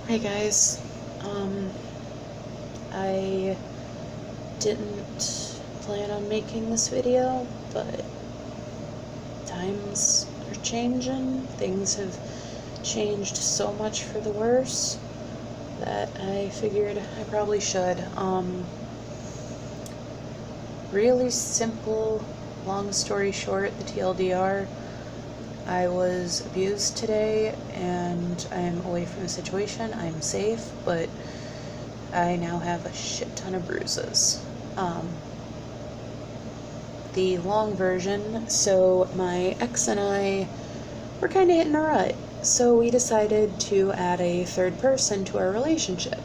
Hey guys, I didn't plan on making this video, but times are changing. Things have changed so much for the worse that I figured I probably should. Really simple, long story short, the TLDR. I was abused today and I'm away from the situation. I'm safe, but I now have a shit ton of bruises. The long version, so my ex and I were kind of hitting a rut, so we decided to add a third person to our relationship.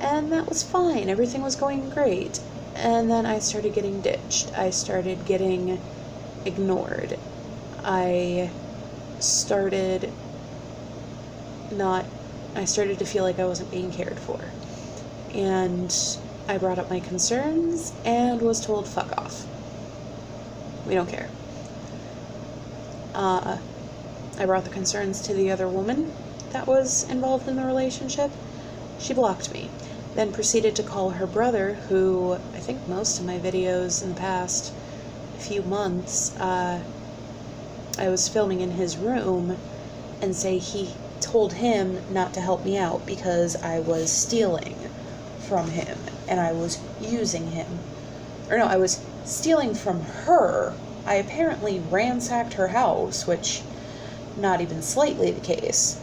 And that was fine, everything was going great. And then I started getting ditched. I started getting ignored. I started to feel like I wasn't being cared for. And I brought up my concerns and was told, fuck off. We don't care. I brought the concerns to the other woman that was involved in the relationship. She blocked me, then proceeded to call her brother, who I think most of my videos in the past few months, I was filming in his room, and say he told him not to help me out because I was stealing from him and I was using him. Or no, I was stealing from her. I apparently ransacked her house, which not even slightly the case.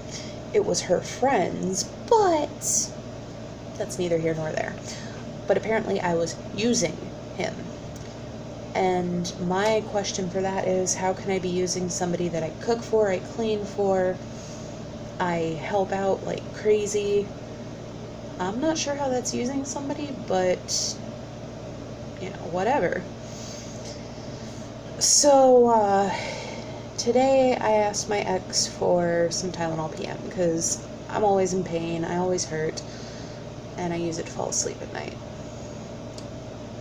It was her friends, but that's neither here nor there. But apparently I was using him. And my question for that is, how can I be using somebody that I cook for, I clean for, I help out like crazy? I'm not sure how that's using somebody, but, you know, whatever. So, today I asked my ex for some Tylenol PM, because I'm always in pain, I always hurt, and I use it to fall asleep at night.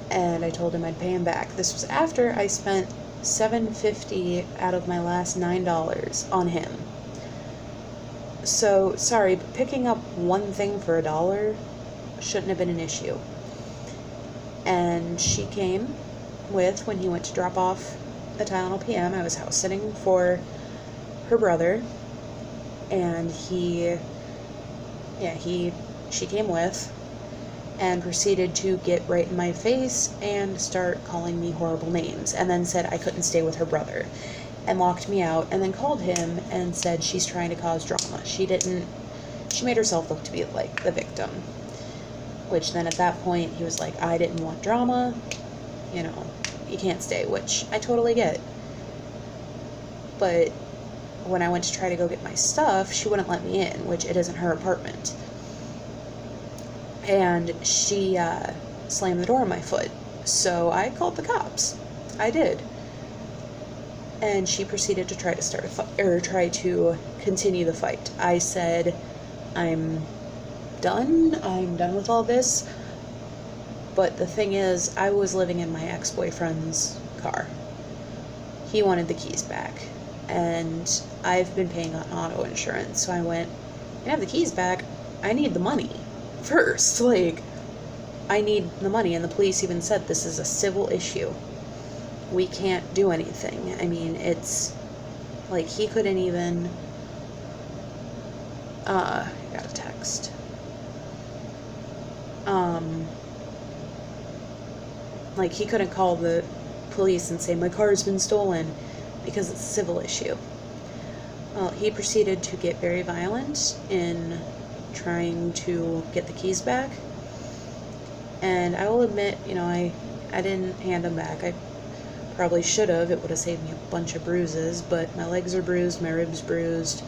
And I told him I'd pay him back. This was after I spent $7.50 out of my last $9 on him. So, sorry, but picking up one thing for $1 shouldn't have been an issue. And she came with, when he went to drop off the Tylenol PM, I was house sitting for her brother, and she came with, and proceeded to get right in my face and start calling me horrible names, and then said I couldn't stay with her brother, and locked me out, and then called him and said she's trying to cause drama. She made herself look to be like the victim, which then at that point he was like, I didn't want drama, you know, you can't stay, which I totally get. But when I went to try to go get my stuff, she wouldn't let me in, which it isn't her apartment. And she slammed the door on my foot. So I called the cops. I did. And she proceeded to try to continue the fight. I said, I'm done with all this. But the thing is, I was living in my ex-boyfriend's car. He wanted the keys back. And I've been paying on auto insurance. So I went, I have the keys back. I need the money first. Like, I need the money. And the police even said this is a civil issue. We can't do anything. I mean, it's like he couldn't even I got a text. Like, he couldn't call the police and say my car's been stolen because it's a civil issue. Well, he proceeded to get very violent in trying to get the keys back. And I will admit, you know, I didn't hand them back. I probably should have. It would have saved me a bunch of bruises, but my legs are bruised, my ribs bruised.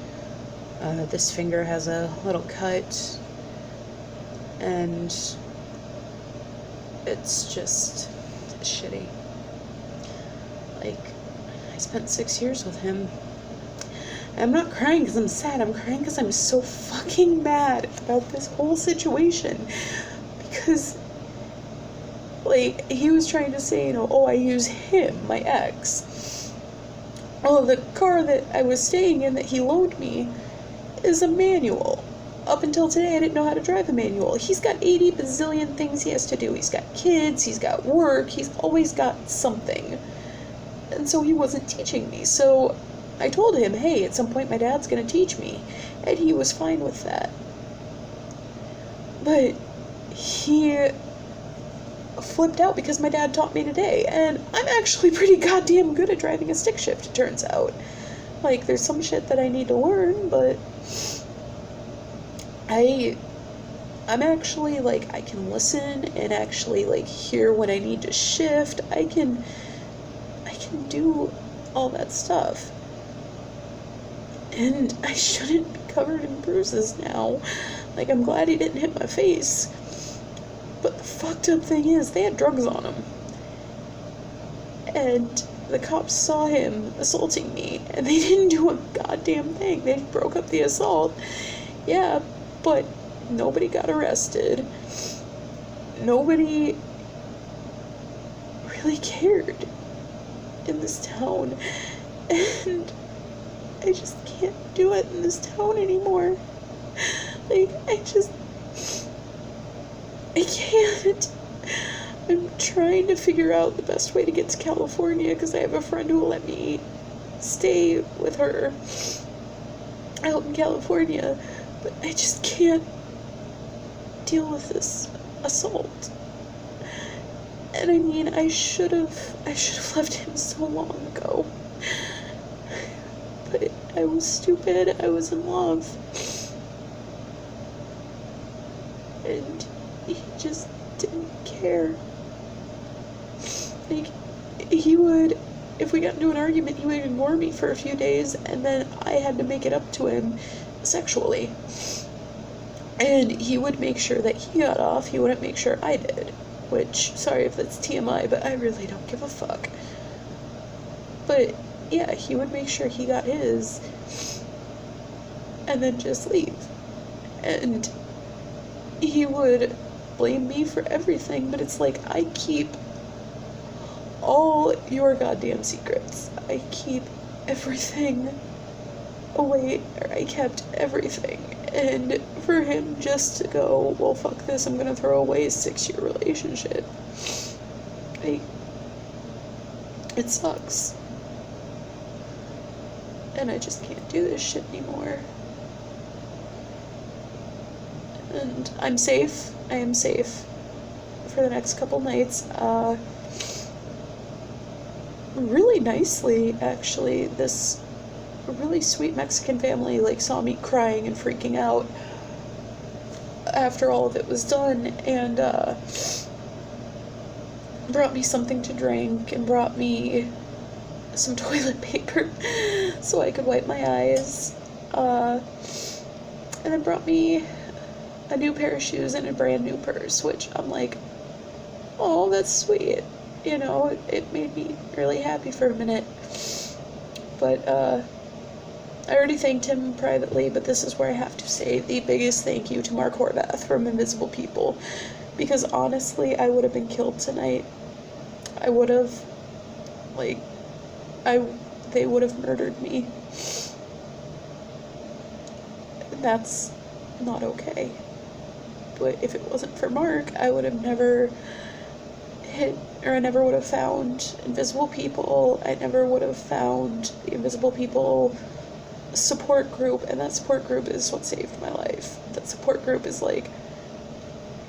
This finger has a little cut, and it's just shitty. Like, I spent 6 years with him. I'm not crying because I'm sad. I'm crying because I'm so fucking mad about this whole situation. Because, like, he was trying to say, you know, oh, I use him, my ex. Well, the car that I was staying in that he loaned me is a manual. up until today, I didn't know how to drive a manual. He's got 80 bazillion things he has to do. He's got kids, he's got work, he's always got something. And so he wasn't teaching me. So I told him, hey, at some point my dad's going to teach me. And he was fine with that. But he flipped out because my dad taught me today. And I'm actually pretty goddamn good at driving a stick shift, it turns out. Like, there's some shit that I need to learn, but I'm actually, like, I can listen and actually, like, hear when I need to shift. I can do all that stuff. And I shouldn't be covered in bruises now. Like, I'm glad he didn't hit my face. But the fucked up thing is, they had drugs on him. And the cops saw him assaulting me, and they didn't do a goddamn thing. They broke up the assault. Yeah, but nobody got arrested. Nobody really cared in this town. And I just can't do it in this town anymore. Like, I can't. I'm trying to figure out the best way to get to California because I have a friend who will let me stay with her out in California, but I just can't deal with this assault. And I mean, I should have left him so long ago. But I was stupid. I was in love. And he just didn't care. Like, he would, if we got into an argument, he would ignore me for a few days, and then I had to make it up to him sexually. And he would make sure that he got off. He wouldn't make sure I did. Which, sorry if that's TMI, but I really don't give a fuck. But, yeah, he would make sure he got his, and then just leave. And he would blame me for everything, but it's like, I keep all your goddamn secrets. I keep everything away, or I kept everything. And for him just to go, well, fuck this, I'm gonna throw away a 6-year relationship. It sucks. And I just can't do this shit anymore. And I'm safe. I am safe for the next couple nights. Really nicely, actually, this really sweet Mexican family, like, saw me crying and freaking out after all of it was done, and, brought me something to drink, and brought me some toilet paper so I could wipe my eyes, and then brought me a new pair of shoes and a brand new purse, which I'm like, oh, that's sweet, you know, it made me really happy for a minute, but, I already thanked him privately, but this is where I have to say the biggest thank you to Mark Horvath from Invisible People, because honestly, I would have been killed tonight. I would have, like, they would have murdered me. That's not okay. But if it wasn't for Mark, I would have never I never would have found Invisible People. I never would have found the Invisible People support group, and that support group is what saved my life. That support group is like,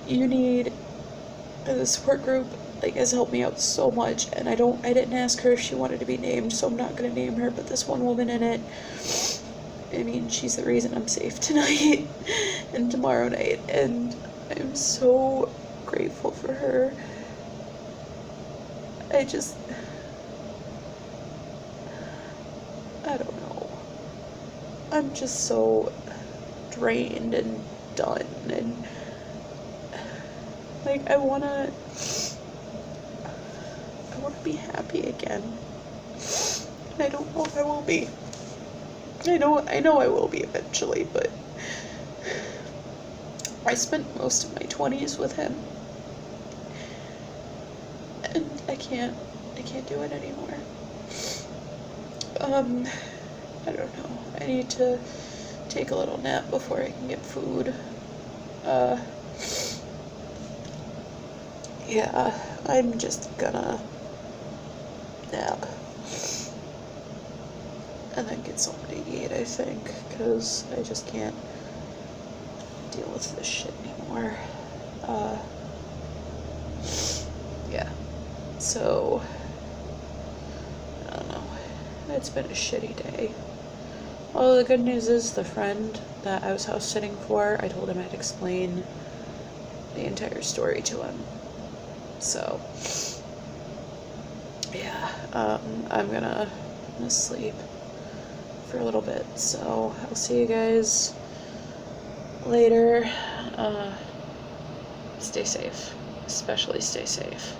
the support group, like, has helped me out so much, and I didn't ask her if she wanted to be named, so I'm not gonna name her, but this one woman in it, I mean, she's the reason I'm safe tonight and tomorrow night, and I'm so grateful for her. I don't know. I'm just so drained and done, and, like, I wanna be happy again. And I don't know if I will be. I know I will be eventually, but I spent most of my 20s with him, and I can't do it anymore. I don't know. I need to take a little nap before I can get food. Yeah, I'm just gonna nap and then get something to eat, I think, because I just can't deal with this shit anymore. Yeah, so, I don't know, it's been a shitty day. Well, the good news is the friend that I was house sitting for, I told him I'd explain the entire story to him. So, yeah, I'm gonna sleep for a little bit, so I'll see you guys later. Stay safe, especially stay safe.